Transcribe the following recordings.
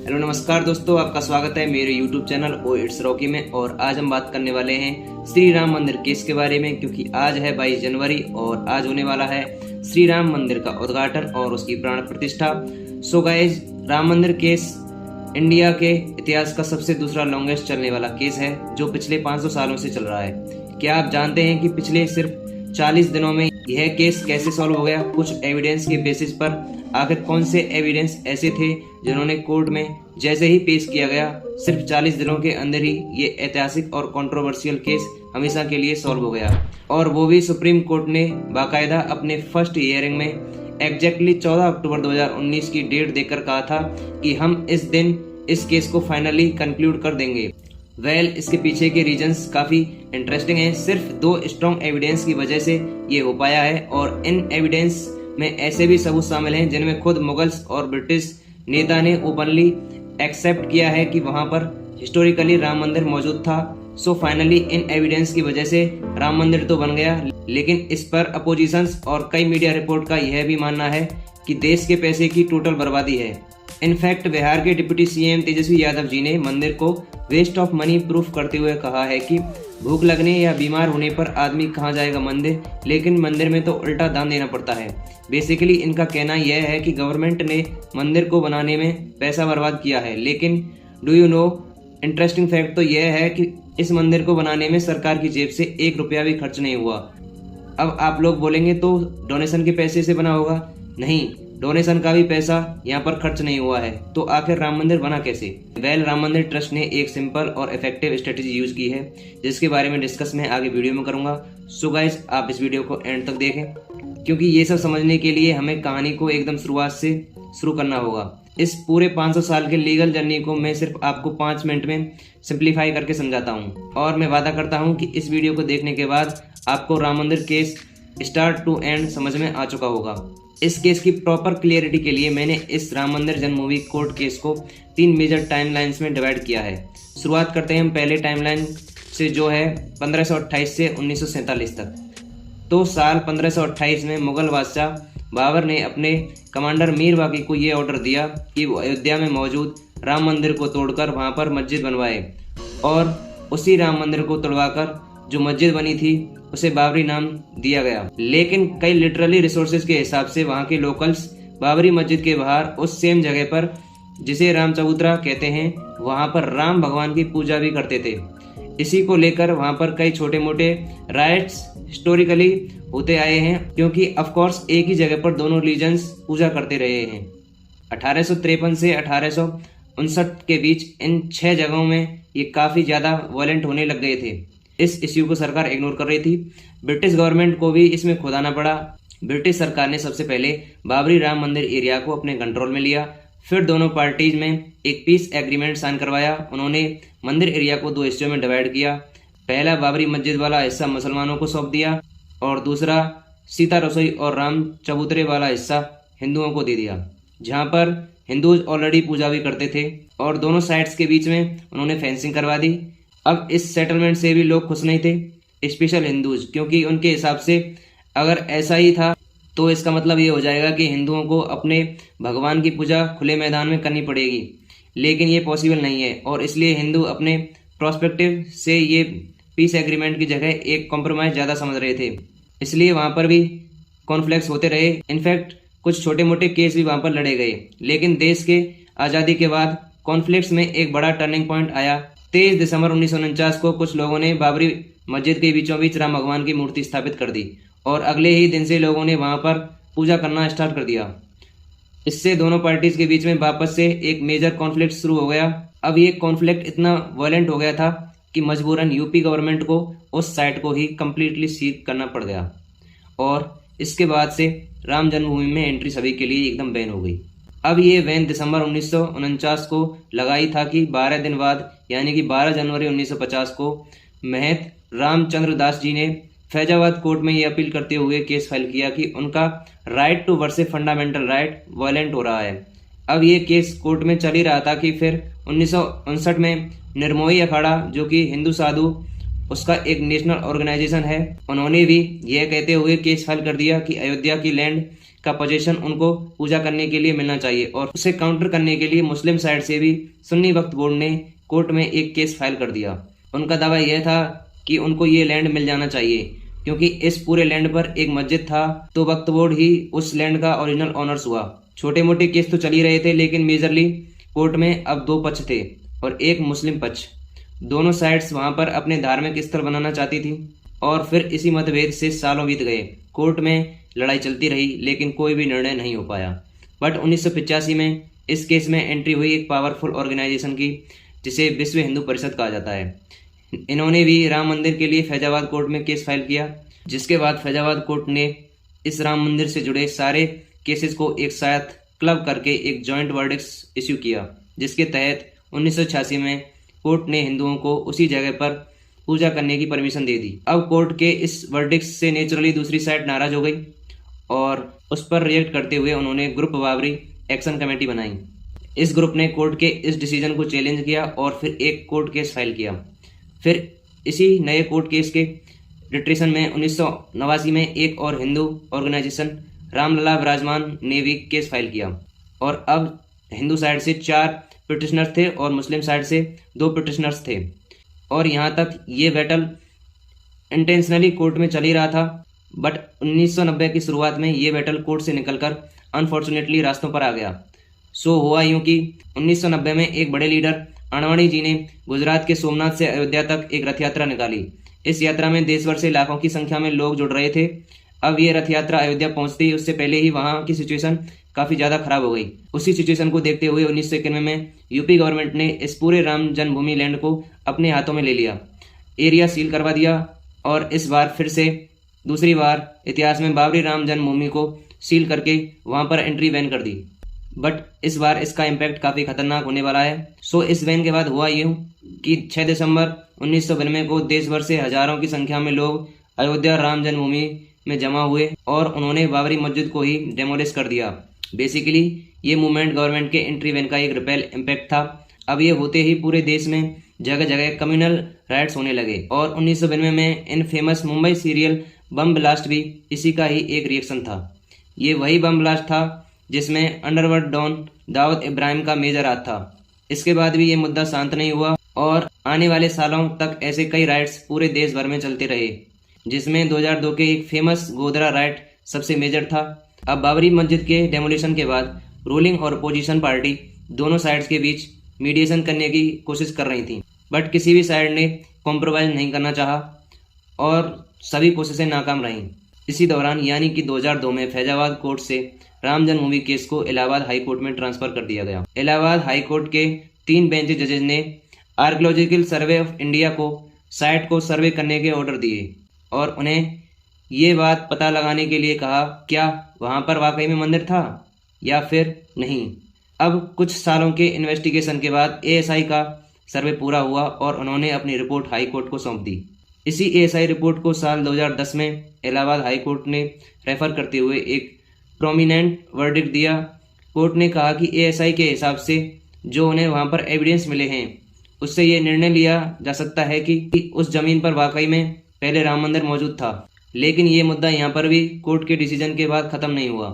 Hello नमस्कार दोस्तों, आपका स्वागत है मेरे YouTube channel oh it's Rocky में। और आज हम बात करने वाले हैं श्री राम मंदिर केस के बारे में, क्योंकि आज है 22 जनवरी और आज होने वाला है श्री राम मंदिर का उद्घाटन और उसकी प्राण प्रतिष्ठा। सो गाइस, राम मंदिर केस इंडिया के इतिहास का सबसे दूसरा लॉन्गेस्ट चलने वाला केस है, जो पिछले 500 सालों से चल रहा है। क्या आप जानते हैं कि पिछले सिर्फ 40 दिनों में यह केस कैसे सॉल्व हो गया? कुछ एविडेंस के बेसिस पर। आखिर कौन से एविडेंस ऐसे थे जिन्होंने कोर्ट में जैसे ही पेश किया गया, सिर्फ 40 दिनों के अंदर ही ये ऐतिहासिक और कंट्रोवर्शियल केस हमेशा के लिए सॉल्व हो गया, और वो भी सुप्रीम कोर्ट ने बाकायदा अपने फर्स्ट हियरिंग में एग्जैक्टली 14 अक्टूबर 2019 की डेट देकर कहा था कि हम इस दिन इस केस को फाइनली कंक्लूड कर देंगे। इसके पीछे के रीजंस काफी इंटरेस्टिंग हैं। सिर्फ 2 स्ट्रॉन्ग एविडेंस की वजह से ये हो पाया है, और इन एविडेंस में ऐसे भी सबूत शामिल हैं जिनमें खुद मुगल्स और ब्रिटिश नेता ने ओपनली एक्सेप्ट किया है कि वहां पर हिस्टोरिकली राम मंदिर मौजूद था। सो फाइनली इन एविडेंस की वजह से राम मंदिर तो बन गया, लेकिन इस पर अपोजिशंस और कई मीडिया रिपोर्ट का यह भी मानना है कि देश के पैसे की टोटल बर्बादी है। इनफैक्ट बिहार के डिप्टी सीएम तेजस्वी यादव जी ने मंदिर को वेस्ट ऑफ मनी प्रूफ करते हुए कहा है कि भूख लगने या बीमार होने पर आदमी कहाँ जाएगा मंदिर, लेकिन मंदिर में तो उल्टा दान देना पड़ता है। बेसिकली इनका कहना यह है कि गवर्नमेंट ने मंदिर को बनाने में पैसा बर्बाद किया है, लेकिन do you know, interesting fact तो यह है कि इस मंदिर को बनाने में सरकार की जेब से 1 रुपया भी खर्च नहीं हुआ। अब आप लोग बोलेंगे तो डोनेशन के पैसे से बना होगा। नहीं, डोनेशन का भी पैसा यहाँ पर खर्च नहीं हुआ है। तो आखिर राम मंदिर बना कैसे? राम मंदिर ट्रस्ट ने एक सिंपल और इफेक्टिव स्ट्रेटेजी यूज की है, जिसके बारे में डिस्कस मैं आगे वीडियो में करूंगा। सो गाइस, आप इस वीडियो को एंड तक देखें, क्योंकि ये सब समझने के लिए हमें कहानी को एकदम शुरुआत से शुरू करना होगा। इस पूरे 500 साल के लीगल जर्नी को मैं सिर्फ आपको 5 मिनट में सिंप्लीफाई करके समझाता हूँ, और मैं वादा करता हूँ कि इस वीडियो को देखने के बाद आपको राम मंदिर केस स्टार्ट टू एंड समझ में आ चुका होगा। इस केस की प्रॉपर क्लियरिटी के लिए मैंने इस राम मंदिर जन्मभूमि कोर्ट केस को 3 मेजर टाइमलाइंस में डिवाइड किया है। शुरुआत करते हैं हम पहले टाइमलाइन से, जो है 1528 से 1947 तक। तो साल 1528 में मुगल बादशाह बाबर ने अपने कमांडर मीर बाकी को ये ऑर्डर दिया कि वो अयोध्या में मौजूद राम मंदिर को तोड़कर वहां पर मस्जिद बनवाए, और उसी राम मंदिर को तोड़वाकर जो मस्जिद बनी थी उसे बाबरी नाम दिया गया। लेकिन कई लिटरली रिसोर्सेज के हिसाब से वहां के लोकल्स बाबरी मस्जिद के बाहर उस सेम जगह पर, जिसे राम चबूतरा कहते हैं, वहां पर राम भगवान की पूजा भी करते थे। इसी को लेकर वहां पर कई छोटे मोटे राइट्स हिस्टोरिकली होते आए हैं, क्योंकि ऑफ कोर्स एक ही जगह पर दोनों रिलीजन्स पूजा करते रहे हैं। 1853 से 1859 के बीच इन 6 जगहों में ये काफी ज्यादा वायलेंट होने लग गए थे। इस इश्यू को सरकार इग्नोर कर रही थी। ब्रिटिश गवर्नमेंट को भी इसमें खुद आना पड़ा। ब्रिटिश सरकार ने सबसे पहले बाबरी राम मंदिर एरिया को अपने कंट्रोल में लिया, फिर दोनों पार्टीज में एक पीस एग्रीमेंट साइन करवाया। उन्होंने मंदिर एरिया को 2 हिस्सों में डिवाइड किया। पहला बाबरी मस्जिद वाला हिस्सा मुसलमानों को सौंप दिया, और दूसरा सीता रसोई और राम चबूतरे वाला हिस्सा हिंदुओं को दे दिया, जहाँ पर हिंदूज ऑलरेडी पूजा भी करते थे। और दोनों साइड्स के बीच में उन्होंने फेंसिंग करवा दी। अब इस सेटलमेंट से भी लोग खुश नहीं थे, स्पेशल हिंदूज, क्योंकि उनके हिसाब से अगर ऐसा ही था तो इसका मतलब ये हो जाएगा कि हिंदुओं को अपने भगवान की पूजा खुले मैदान में करनी पड़ेगी। लेकिन ये पॉसिबल नहीं है, और इसलिए हिंदू अपने प्रोस्पेक्टिव से ये पीस एग्रीमेंट की जगह एक कॉम्प्रोमाइज ज़्यादा समझ रहे थे, इसलिए वहाँ पर भी कॉन्फ्लिक्ट्स होते रहे। इनफैक्ट कुछ छोटे मोटे केस भी वहाँ पर लड़े गए। लेकिन देश के आज़ादी के बाद कॉन्फ्लिक्ट्स में एक बड़ा टर्निंग पॉइंट आया। 23 दिसंबर 1949 को कुछ लोगों ने बाबरी मस्जिद के बीचों बीच राम भगवान की मूर्ति स्थापित कर दी, और अगले ही दिन से लोगों ने वहां पर पूजा करना स्टार्ट कर दिया। इससे दोनों पार्टीज के बीच में वापस से एक मेजर कॉन्फ्लिक्ट शुरू हो गया। अब ये कॉन्फ्लिक्ट इतना वायलेंट हो गया था कि मजबूरन यूपी गवर्नमेंट को उस साइट को ही कंप्लीटली सीज करना पड़ गया, और इसके बाद से राम जन्मभूमि में एंट्री सभी के लिए एकदम बैन हो गई। अब ये बैन दिसंबर 1949 को लगाई था कि 12 दिन बाद, यानी कि 12 जनवरी 1950 को महंत रामचंद्र दास जी ने फैजाबाद कोर्ट में ये अपील करते हुए केस फाइल किया कि उनका right to worship fundamental right violent हो रहा है। अब ये केस कोर्ट में चल ही रहा था कि फिर 1959 में निर्मोही अखाड़ा, जो कि हिंदू साधु उसका एक नेशनल ऑर्गेनाइजेशन है, उन्होंने भी यह कहते हुए केस फाइल कर दिया कि अयोध्या की लैंड का पोजीशन उनको पूजा करने के लिए मिलना चाहिए, और उसे काउंटर करने के लिए मुस्लिम साइड से भी सुन्नी वक्फ बोर्ड ने कोर्ट में एक केस फाइल कर दिया। उनका दावा यह था कि उनको ये लैंड मिल जाना चाहिए, क्योंकि इस पूरे लैंड पर एक मस्जिद था, तो वक्फ बोर्ड ही उस लैंड का ओरिजिनल ओनर्स हुआ। छोटे मोटे केस तो चल ही रहे थे, लेकिन मेजरली कोर्ट में अब दो पक्ष थे और एक मुस्लिम पक्ष। दोनों साइड्स वहां पर अपने धार्मिक स्थल बनाना चाहती थी, और फिर इसी मतभेद से सालों बीत गए। कोर्ट में लड़ाई चलती रही, लेकिन कोई भी निर्णय नहीं हो पाया। बट 1985 में इस केस में एंट्री हुई एक पावरफुल ऑर्गेनाइजेशन की, जिसे विश्व हिंदू परिषद कहा जाता है। इन्होंने भी राम मंदिर के लिए फैजाबाद कोर्ट में केस फाइल किया, जिसके बाद फैजाबाद कोर्ट ने इस राम मंदिर से जुड़े सारे केसेस को एक साथ क्लब करके एक जॉइंट वर्डिक्ट इश्यू किया, जिसके तहत 1986 में कोर्ट ने हिंदुओं को उसी जगह पर पूजा करने की परमिशन दे दी। अब कोर्ट के इस वर्डिक्ट से नेचुरली दूसरी साइड नाराज हो गई, और उस पर रिएक्ट करते हुए उन्होंने ग्रुप बाबरी एक्शन कमेटी बनाई। इस ग्रुप ने कोर्ट के इस डिसीजन को चैलेंज किया और फिर एक कोर्ट केस फाइल किया। फिर इसी नए कोर्ट केस के रिट्रेशन में 1989 में एक और हिंदू ऑर्गेनाइजेशन रामलला विराजमान ने भी केस फाइल किया, और अब हिंदू साइड से 4 पिटिशनर्स थे और मुस्लिम साइड से 2 पिटिशनर्स थे। और यहाँ तक ये बैटल इंटेंशनली कोर्ट में चल ही रहा था, बट 1990 की शुरुआत में ये बैटल कोर्ट से निकलकर अनफॉर्चुनेटली रास्तों पर आ गया। सो हुआ यूं कि 1990 में एक बड़े लीडर अडवाणी जी ने गुजरात के सोमनाथ से अयोध्या तक एक रथ यात्रा निकाली। इस यात्रा में देश भर से लाखों की संख्या में लोग जुड़ रहे थे। अब ये रथ यात्रा अयोध्या पहुंचती ही उससे पहले ही वहां की सिचुएशन काफी ज्यादा खराब हो गई। उसी सिचुएशन को देखते हुए 1991 में यूपी गवर्नमेंट ने इस पूरे राम जन्मभूमि लैंड को अपने हाथों में ले लिया, एरिया सील करवा दिया, और इस बार फिर से दूसरी बार इतिहास में बाबरी राम जन्मभूमि को सील करके वहां पर एंट्री बैन कर दी। बट इस बार इसका इम्पैक्ट काफी खतरनाक होने वाला है। सो इस बैन के बाद हुआ यूं कि 6 दिसंबर 1992 को देश भर से हजारों की संख्या में लोग अयोध्या राम जन्मभूमि में जमा हुए और उन्होंने बाबरी मस्जिद को ही डेमोलिश कर दिया। बेसिकली ये मूवमेंट गवर्नमेंट के एंट्री बैन का एक रिपेल इम्पैक्ट था। अब ये होते ही पूरे देश में जगह जगह कम्युनल राइट्स होने लगे, और 1992 में इन famous Mumbai serial bomb blast भी इसी का ही एक रिएक्शन था। ये वही बम ब्लास्ट था जिसमें अंडरवर्ल्ड डॉन दाऊद इब्राहिम का मेजर हाथ था। इसके बाद भी ये मुद्दा शांत नहीं हुआ, और आने वाले सालों तक ऐसे कई राइट्स पूरे देश भर में चलते रहे, जिसमें 2002 के एक फेमस गोधरा राइट सबसे मेजर था। अब बाबरी मस्जिद के डेमोलिशन के बाद रूलिंग और अपोजिशन पार्टी दोनों साइड्स के बीच मीडिएशन करने की कोशिश कर रही थी, बट किसी भी साइड ने कॉम्प्रोमाइज नहीं करना चाहा और सभी कोशिशें नाकाम रहीं। इसी दौरान यानी कि 2002 में फैजाबाद कोर्ट से राम जन्मभूमि केस को इलाहाबाद हाई कोर्ट में ट्रांसफर कर दिया गया। इलाहाबाद हाई कोर्ट के 3 बेंच जजेस ने आर्कियोलॉजिकल सर्वे ऑफ इंडिया को साइट को सर्वे करने के ऑर्डर दिए, और उन्हें ये बात पता लगाने के लिए कहा क्या वहां पर वाकई में मंदिर था या फिर नहीं। अब कुछ सालों के इन्वेस्टिगेशन के बाद एएसआई का सर्वे पूरा हुआ और उन्होंने अपनी रिपोर्ट हाई कोर्ट को सौंप दी। इसी एएसआई रिपोर्ट को साल 2010 में इलाहाबाद हाई कोर्ट ने रेफर करते हुए एक प्रोमिनेंट वर्डिक्ट दिया। कोर्ट ने कहा कि एएसआई के हिसाब से जो उन्हें वहां पर एविडेंस मिले हैं, उससे ये निर्णय लिया जा सकता है कि उस जमीन पर वाकई में पहले राम मंदिर मौजूद था। लेकिन ये मुद्दा यहाँ पर भी कोर्ट के डिसीजन के बाद खत्म नहीं हुआ,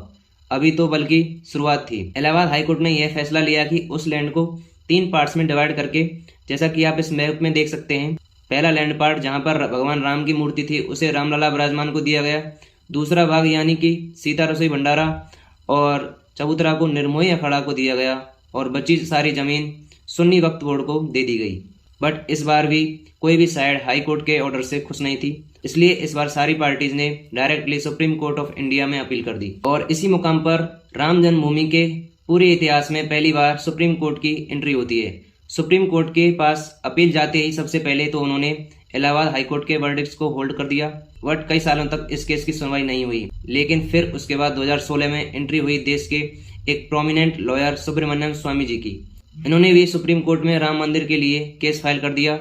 अभी तो बल्कि शुरुआत थी। इलाहाबाद हाई कोर्ट ने यह फैसला लिया कि उस लैंड को 3 पार्ट्स में डिवाइड करके, जैसा कि आप इस मैप में देख सकते हैं, पहला लैंड पार्ट जहां पर भगवान राम की मूर्ति थी उसे रामलला विराजमान को दिया गया। दूसरा भाग यानी कि सीता रसोई भंडारा और चबूतरा को निर्मोही अखाड़ा को दिया गया, और बची सारी जमीन सुन्नी वक्फ बोर्ड को दे दी गई। बट इस बार भी कोई भी साइड हाई कोर्ट के ऑर्डर से खुश नहीं थी, इसलिए इस बार सारी पार्टीज ने directly supreme court of India में अपील कर दी। और इसी मुकाम पर राम जन्मभूमि के पूरे इतिहास में पहली बार सुप्रीम कोर्ट की एंट्री होती है। सुप्रीम कोर्ट के पास अपील जाते ही सबसे पहले तो उन्होंने इलाहाबाद हाईकोर्ट के वर्डिक्ट्स को होल्ड कर दिया, बट कई सालों तक इस केस की सुनवाई नहीं हुई। लेकिन फिर उसके बाद 2016 में एंट्री हुई देश के एक प्रोमिनेंट लॉयर सुब्रमण्यम स्वामी जी की। इन्होंने भी सुप्रीम कोर्ट में राम मंदिर के लिए केस फाइल कर दिया,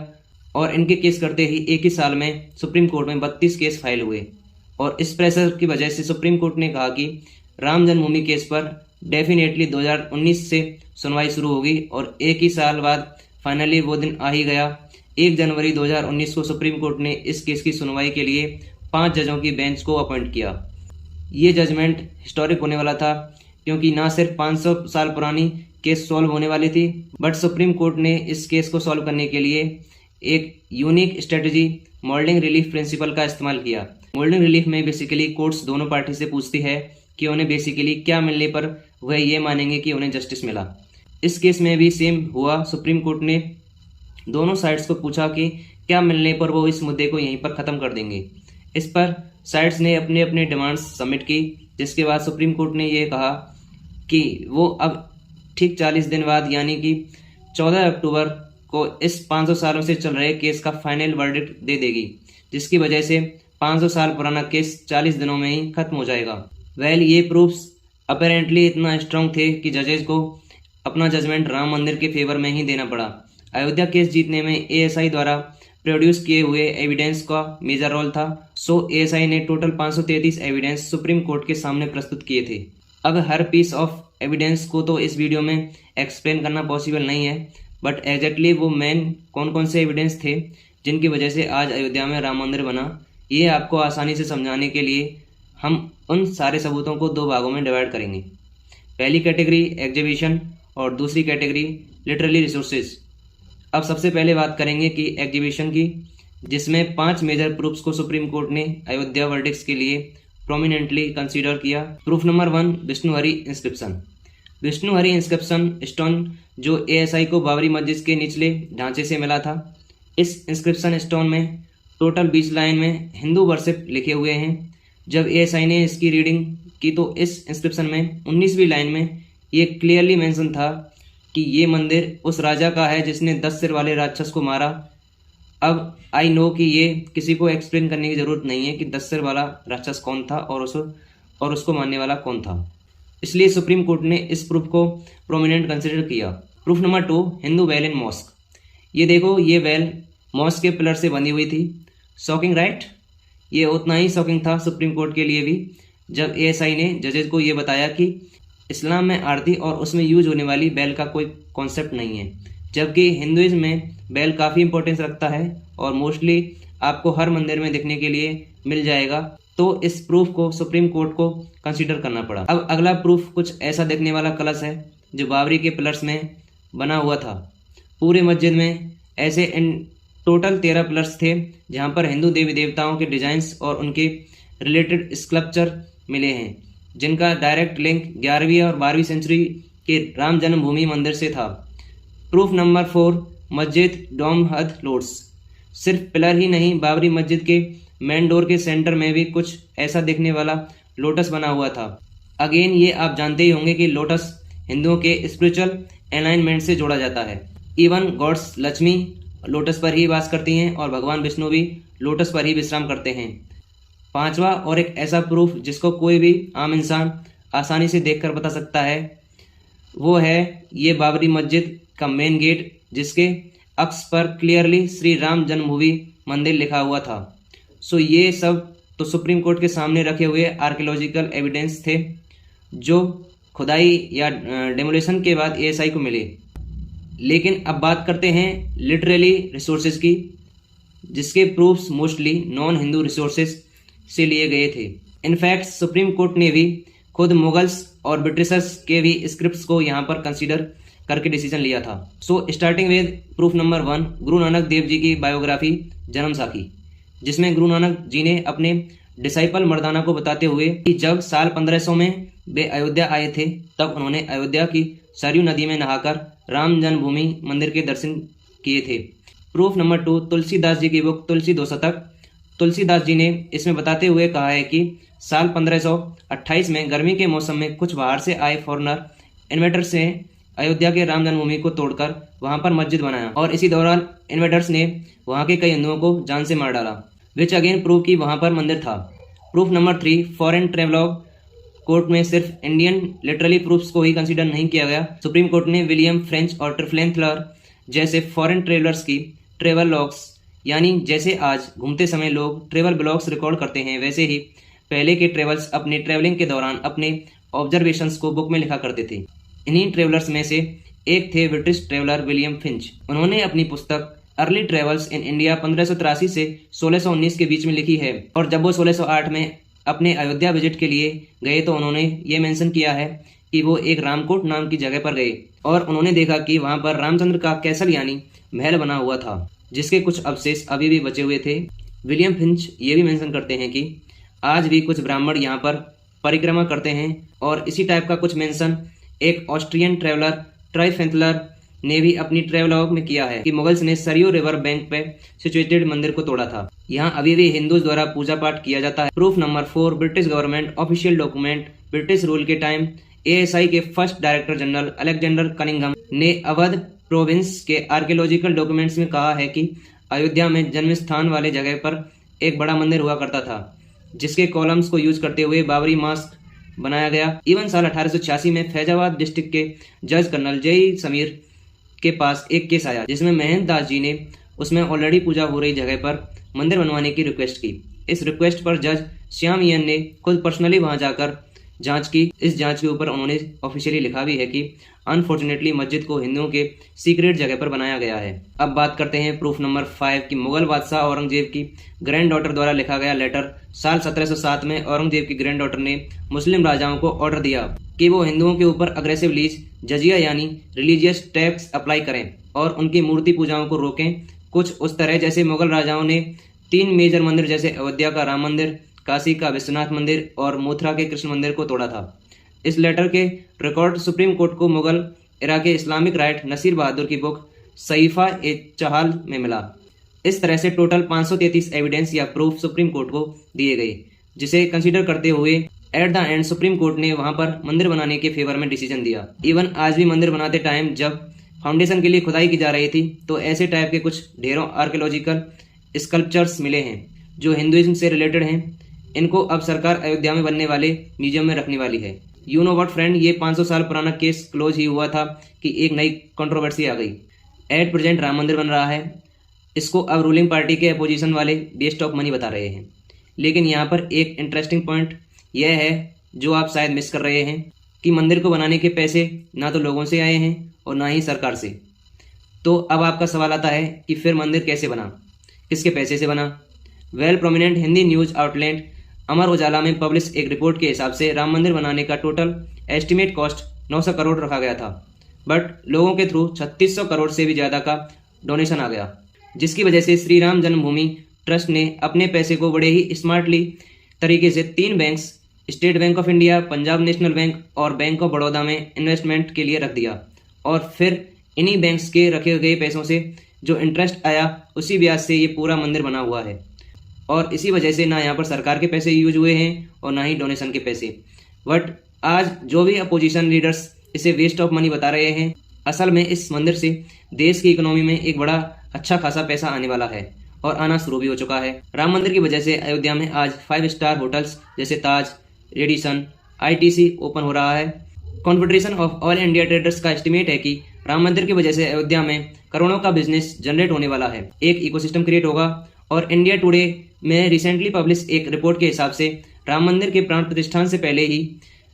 और इनके केस करते ही एक ही साल में सुप्रीम कोर्ट में 32 केस फाइल हुए। और इस प्रेशर की वजह से सुप्रीम कोर्ट ने कहा कि राम जन्मभूमि केस पर डेफिनेटली 2019 से सुनवाई शुरू होगी, और एक ही साल बाद फाइनली वो दिन आ ही गया। 1 जनवरी 2019 को सुप्रीम कोर्ट ने इस केस की सुनवाई के लिए 5 जजों की बेंच को अपॉइंट किया। ये जजमेंट हिस्टोरिक होने वाला था, क्योंकि ना सिर्फ 500 साल पुरानी केस सॉल्व होने वाली थी, बट सुप्रीम कोर्ट ने इस केस को सॉल्व करने के लिए एक unique strategy molding relief principle का इस्तेमाल किया। मोल्डिंग रिलीफ में बेसिकली कोर्ट्स दोनों पार्टी से पूछती है कि उन्हें बेसिकली क्या मिलने पर वह ये मानेंगे कि उन्हें जस्टिस मिला। इस केस में भी सेम हुआ। सुप्रीम कोर्ट ने दोनों साइड्स को पूछा कि क्या मिलने पर वो इस मुद्दे को यहीं पर ख़त्म कर देंगे। इस पर साइड्स ने अपने अपने डिमांड्स सबमिट की, जिसके बाद सुप्रीम कोर्ट ने ये कहा कि वो अब ठीक 40 दिन बाद यानी कि 14 अक्टूबर को इस 500 सालों से चल रहे केस का फाइनल वर्डिक्ट दे देगी, जिसकी वजह से 500 साल पुराना केस 40 दिनों में ही खत्म हो जाएगा। वेल, ये प्रूफ्स अपेरेंटली इतना स्ट्रांग थे कि जजेस को अपना जजमेंट राम मंदिर के फेवर में ही देना पड़ा। अयोध्या केस जीतने में एएसआई द्वारा प्रोड्यूस किए हुए एविडेंस का मेजर रोल था। सो एएसआई ने टोटल 533 एविडेंस सुप्रीम कोर्ट के सामने प्रस्तुत किए थे। अब हर पीस ऑफ एविडेंस को तो इस वीडियो में एक्सप्लेन करना पॉसिबल नहीं है, बट एग्जैक्टली वो मेन कौन कौन से एविडेंस थे जिनकी वजह से आज अयोध्या में राम मंदिर बना, ये आपको आसानी से समझाने के लिए हम उन सारे सबूतों को 2 भागों में डिवाइड करेंगे। पहली कैटेगरी एग्जीबिशन और दूसरी कैटेगरी लिटरली रिसोर्सेज। अब सबसे पहले बात करेंगे कि एग्जीबिशन की, जिसमें 5 मेजर प्रूफ्स को सुप्रीम कोर्ट ने अयोध्या वर्डिक्ट्स के लिए प्रोमिनेंटली कंसीडर किया। Proof number 1, Vishnuhari inscription. Vishnuhari inscription stone जो एएसआई को बाबरी मस्जिद के निचले ढांचे से मिला था। इस इंस्क्रिप्शन स्टोन में टोटल 20 लाइन में हिंदू वर्शिप लिखे हुए हैं। जब एएसआई ने इसकी रीडिंग की तो इस इंस्क्रिप्शन में 19वीं लाइन में ये क्लियरली मेंशन था कि ये मंदिर उस राजा का है जिसने 10 सिर वाले राक्षस को मारा। अब आई नो कि ये किसी को एक्सप्लेन करने की ज़रूरत नहीं है कि 10 सिर वाला राक्षस कौन था और उसको मारने वाला कौन था, इसलिए सुप्रीम कोर्ट ने इस प्रूफ को प्रोमिनेंट कंसिडर किया। Proof number 2, Hindu well in mask. ये देखो, ये वेल मॉस्क के पिलर से बनी हुई थी। Shocking right? ये उतना ही शॉकिंग था सुप्रीम कोर्ट के लिए भी, जब एएसआई ने जजेस को ये बताया कि इस्लाम में आरती और उसमें यूज होने वाली बैल का कोई कॉन्सेप्ट नहीं है, जबकि हिंदुइज्म में बैल काफ़ी इंपॉर्टेंस रखता है और मोस्टली आपको हर मंदिर में देखने के लिए मिल जाएगा। तो इस प्रूफ को सुप्रीम कोर्ट को कंसीडर करना पड़ा। अब अगला प्रूफ कुछ ऐसा देखने वाला कलश है जो बाबरी के पिलर्स में बना हुआ था। पूरे मस्जिद में ऐसे इन टोटल 13 पिलर्स थे जहाँ पर हिंदू देवी देवताओं के डिजाइंस और उनके रिलेटेड स्कल्पचर मिले हैं, जिनका डायरेक्ट लिंक 11वीं और 12वीं सेंचुरी के राम जन्मभूमि मंदिर से था। प्रूफ नंबर 4, मस्जिद डोम हद लोट्स। सिर्फ पिलर ही नहीं, बाबरी मस्जिद के मेन डोर के सेंटर में भी कुछ ऐसा दिखने वाला लोटस बना हुआ था। अगेन ये आप जानते ही होंगे कि लोटस हिंदुओं के स्पिरिचुअल अलाइनमेंट से जोड़ा जाता है। इवन गॉड्स लक्ष्मी लोटस पर ही वास करती हैं और भगवान विष्णु भी लोटस पर ही विश्राम करते हैं। 5वां और एक ऐसा प्रूफ जिसको कोई भी आम इंसान आसानी से देखकर बता सकता है, वो है ये बाबरी मस्जिद का मेन गेट, जिसके अक्ष पर क्लियरली श्री राम जन्मभूमि मंदिर लिखा हुआ था। सो ये सब तो सुप्रीम कोर्ट के सामने रखे हुए आर्कियोलॉजिकल एविडेंस थे जो खुदाई या डेमोलिशन के बाद एएसआई को मिले। लेकिन अब बात करते हैं लिटरली रिसोर्सेज की, जिसके proofs mostly non Hindu resources से लिए गए थे। इनफैक्ट सुप्रीम कोर्ट ने भी खुद मुगल्स और ब्रिटिशर्स के भी स्क्रिप्ट्स को यहाँ पर कंसीडर करके डिसीजन लिया था। So starting with proof number 1, Guru Nanak Dev ji की बायोग्राफी जन्म साखी, जिसमें गुरु नानक जी ने अपने डिसाइपल मर्दाना को बताते हुए कि जब साल 1500 में वे अयोध्या आए थे तब उन्होंने अयोध्या की सरयू नदी में नहाकर राम जन्मभूमि मंदिर के दर्शन किए थे। प्रूफ नंबर 2, तुलसीदास जी की बुक तुलसी 2 शतक। तुलसीदास जी ने इसमें बताते हुए कहा है कि साल 1528 में गर्मी के मौसम में कुछ बाहर से आए फॉरनर इन्वेडर से अयोध्या के राम जन्मभूमि को तोड़कर वहां पर मस्जिद बनाया और इसी दौरान इन्वेडर्स ने वहां के कई हिंदुओं को जान से मार डाला, विच अगेन प्रूव कि वहां पर मंदिर था। Proof number 3, foreign travelogue. Court में सिर्फ इंडियन लिटरली प्रूफ्स को ही कंसीडर नहीं किया गया। सुप्रीम कोर्ट ने विलियम फ्रेंच और ट्रिफ्लेंथलर जैसे फॉरेन ट्रेवलर्स की ट्रेवल लॉग्स, यानी जैसे आज घूमते समय लोग ट्रेवल ब्लॉग्स रिकॉर्ड करते हैं, वैसे ही पहले के ट्रेवल्स अपने ट्रेवलिंग के दौरान अपने ऑब्जर्वेशंस को बुक में लिखा करते थे। इन्हीं ट्रेवलर्स में से एक थे ब्रिटिश ट्रेवलर विलियम फिंच। उन्होंने अपनी पुस्तक अर्ली ट्रेवल्स इन इंडिया 1583 से 1619 के बीच में लिखी है और जब वो 1608 में अपने अयोध्या विजिट के लिए गए तो उन्होंने ये मेंशन किया है कि वो एक रामकोट नाम की जगह पर गए और उन्होंने देखा कि वहां पर रामचंद्र का कैसल यानी महल बना हुआ था, जिसके कुछ अवशेष अभी भी बचे हुए थे। विलियम फिंच ये भी मेंशन करते हैं कि आज भी कुछ ब्राह्मण यहाँ पर परिक्रमा करते हैं और इसी टाइप का कुछ मेंशन एक ऑस्ट्रियन ट्रेवलर ट्राइफेंथलर ने भी अपनी ट्रेवलॉग में किया है कि मुगल्स ने सरयू रिवर बैंक पे सिचुएटेड मंदिर को तोड़ा था। यहाँ अभी भी हिंदुओं द्वारा पूजा पाठ किया जाता है। Proof number 4, British government official document. British rule के टाइम ASI के first director general Alexander Cunningham ने अवध प्रोविंस के आर्कियोलॉजिकल डॉक्यूमेंट्स में कहा है कि अयोध्या में जन्म स्थान वाले जगह पर एक बड़ा मंदिर हुआ करता था, जिसके कॉलम्स को यूज करते हुए बाबरी मस्जिद बनाया गया। इवन साल 1886 में फैजाबाद डिस्ट्रिक्ट के जज कर्नल J. समीर के पास एक केस आया जिसमें महेंद्र दास जी ने उसमें ऑलरेडी पूजा हो रही जगह पर मंदिर बनवाने की रिक्वेस्ट की। इस रिक्वेस्ट पर जज श्यामयन ने खुद पर्सनली वहां जाकर जांच की। इस जांच के ऊपर उन्होंने ऑफिशियली लिखा भी है कि अनफॉर्चुनेटली मस्जिद को हिंदुओं के सीक्रेट जगह पर बनाया गया है। अब बात करते हैं प्रूफ नंबर 5 की मुगल बादशाह औरंगजेब की ग्रैंड डॉटर द्वारा लिखा गया लेटर। साल 1707 में औरंगजेब की ग्रैंड डॉटर ने मुस्लिम राजाओं को ऑर्डर दिया कि वो हिंदुओं के ऊपर अग्रेसिवली जजिया यानी रिलीजियस टैक्स अप्लाई करें और उनकी मूर्ति पूजाओं को रोकें। कुछ उस तरह जैसे मुगल राजाओं ने 3 मेजर मंदिर जैसे अयोध्या का राम मंदिर, काशी का विश्वनाथ मंदिर और मथुरा के कृष्ण मंदिर को तोड़ा था। इस लेटर के रिकॉर्ड सुप्रीम कोर्ट को मुगल इरा के इस्लामिक राइट नसीर बहादुर की बुक सईफा ए चहाल में मिला। इस तरह से टोटल 533 एविडेंस या प्रूफ सुप्रीम कोर्ट को दिए गए, जिसे कंसीडर करते हुए at the end supreme court ने वहां पर मंदिर बनाने के फेवर में डिसीजन दिया। इवन आज भी मंदिर बनाते टाइम जब फाउंडेशन के लिए खुदाई की जा रही थी तो ऐसे टाइप के कुछ ढेरों आर्कियोलॉजिकल स्कल्पचर्स मिले हैं जो हिंदुइज्म से रिलेटेड हैं। इनको अब सरकार अयोध्या में बनने वाले म्यूजियम में रखने वाली है। यू नो व्हाट फ्रेंड, ये 500 साल पुराना केस क्लोज ही हुआ था कि एक नई कंट्रोवर्सी आ गई। एट प्रेजेंट राम मंदिर बन रहा है। इसको अब रूलिंग पार्टी के अपोजिशन वाले वेस्ट ऑफ मनी बता रहे हैं। लेकिन यहाँ पर एक इंटरेस्टिंग पॉइंट यह है जो आप शायद मिस कर रहे हैं कि मंदिर को बनाने के पैसे ना तो लोगों से आए हैं और ना ही सरकार से। तो अब आपका सवाल आता है कि फिर मंदिर कैसे बना, किसके पैसे से बना? Well prominent Hindi news outlet Amar Ujala में पब्लिश एक रिपोर्ट के हिसाब से राम मंदिर बनाने का टोटल एस्टिमेट कॉस्ट 900 करोड़ रखा गया था, बट लोगों के थ्रू 3600 करोड़ से भी ज़्यादा का डोनेशन आ गया, जिसकी वजह से श्री राम जन्मभूमि ट्रस्ट ने अपने पैसे को बड़े ही स्मार्टली तरीके से 3 banks state bank of India, Punjab national bank और बैंक ऑफ बड़ौदा में इन्वेस्टमेंट के लिए रख दिया और फिर इन्हीं बैंक्स के रखे गए पैसों से जो इंटरेस्ट आया उसी ब्याज से ये पूरा मंदिर बना हुआ है। और इसी वजह से ना यहाँ पर सरकार के पैसे यूज हुए हैं और ना ही डोनेशन के पैसे। बट आज जो भी अपोजिशन लीडर्स इसे वेस्ट ऑफ मनी बता रहे हैं, असल में इस मंदिर से देश की इकोनॉमी में एक बड़ा अच्छा खासा पैसा आने वाला है और आना शुरू भी हो चुका है। राम मंदिर की वजह से अयोध्या में आज 5 स्टार होटल्स जैसे ताज, रेडिसन, ITC ओपन हो रहा है। Confederation of all India traders का एस्टिमेट है कि राम मंदिर की वजह से अयोध्या में करोड़ों का बिजनेस जनरेट होने वाला है। एक इकोसिस्टम क्रिएट होगा और इंडिया टुडे में रिसेंटली पब्लिश एक रिपोर्ट के हिसाब से राम मंदिर के प्राण प्रतिष्ठान से पहले ही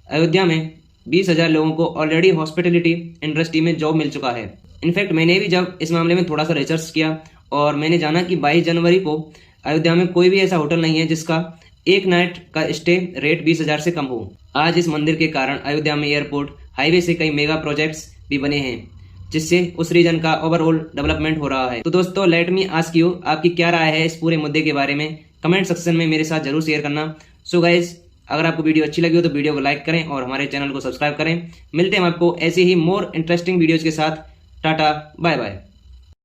अयोध्या में 20,000 लोगों को ऑलरेडी हॉस्पिटलिटी इंडस्ट्री में जॉब मिल चुका है। इनफैक्ट मैंने भी जब इस मामले में थोड़ा सा रिसर्च किया और मैंने जाना कि 22 जनवरी को अयोध्या में कोई भी ऐसा होटल नहीं है जिसका एक नाइट का स्टे रेट 20,000 से कम हो। आज इस मंदिर के कारण अयोध्या में एयरपोर्ट, हाईवे से कई मेगा प्रोजेक्ट्स भी बने हैं, जिससे उस रीजन का ओवरऑल डेवलपमेंट हो रहा है। तो दोस्तों लेट मी आस्क यू, आपकी क्या राय है इस पूरे मुद्दे के बारे में? कमेंट सेक्शन में मेरे साथ जरूर शेयर करना। सो गाइज, अगर आपको वीडियो अच्छी लगी हो तो वीडियो को लाइक करें और हमारे चैनल को सब्सक्राइब करें। मिलते हैं आपको ऐसे ही मोर इंटरेस्टिंग वीडियोज के साथ। Tata, bye bye.